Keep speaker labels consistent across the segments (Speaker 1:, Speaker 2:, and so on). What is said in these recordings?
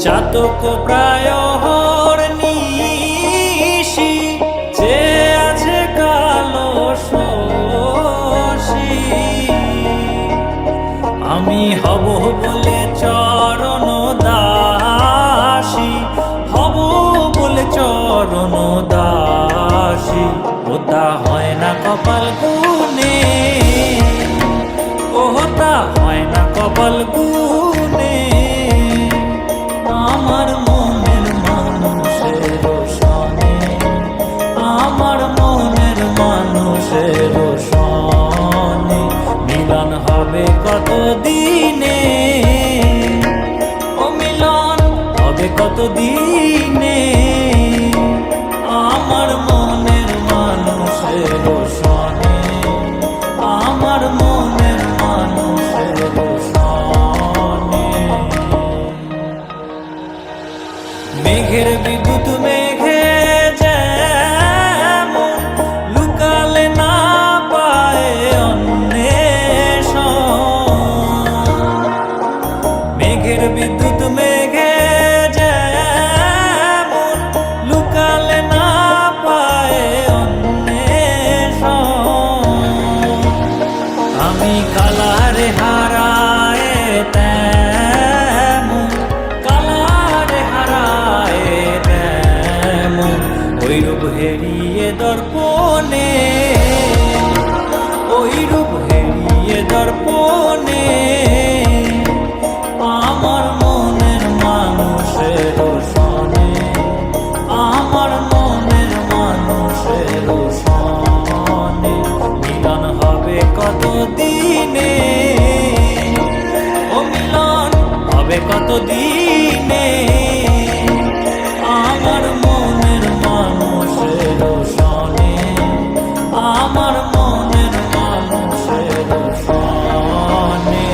Speaker 1: চাতক প্রায় নিশি যে আছে কালো শশী, আমি হব বলে চরণ দাসী, হব বলে চরণ দাসী। ওটা হয় না কপাল গুনে, ওটা হয় না কপাল গুনে। আমার মনের মানুষের সনে, আমার মনের মানুষের সনে মিলন হবে কত দিনে, ও মিলন হবে কত দিনে। আমার মনের মানুষের সনে, আমার মনের মানুষের সনে। মেঘের বিদ্যুৎ মেঘে যেমন লুকালে না পায় অন্বেষণ, মেঘের বিদ্যুৎ মেঘে যেমন লুকালে না পায় অন্বেষণ। আমি কালারে হারায় তেমন, কালারে হারায় তেমন ওই রূপ হেরিয়ে দর্পণে, ওই রূপ হেরিয়ে দর্পণে। আমার মনের মানুষের সনে, আমার মনের মানুষের সনে মিলন হবে কত দিনে, ও মিলন হবে কত দিনে। আমার মনের মানুষের সনে, আমার মনের মানুষের সনে।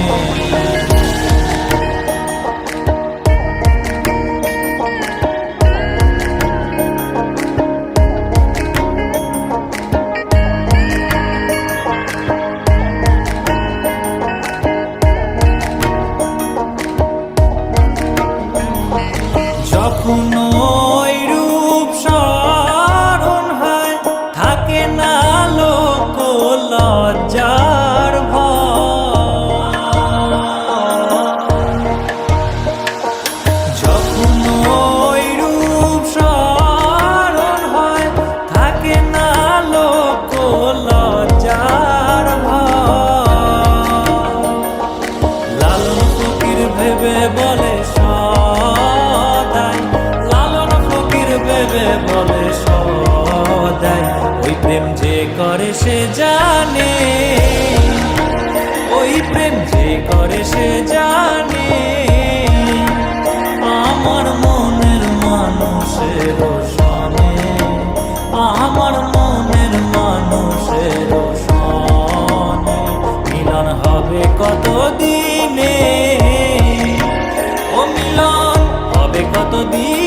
Speaker 1: যখন ওই রূপ স্মরণ হয় থাকে না লোক লজ্জার ভয়, যখন ওই রূপ স্মরণ হয় থাকে না লোক লজ্জার ভয়। লালন ফকির ভেবে বলে সদাই, লালন ফকির ভেবে বলে সদাই ওই প্রেম যে করে সে জানে, ওই প্রেম যে করে সে জানে। আমার মনের মানুষের সনে, আমার মনের মানুষের সনে মিলন হবে কত দিনে, ও মিলন হবে কত দিনে।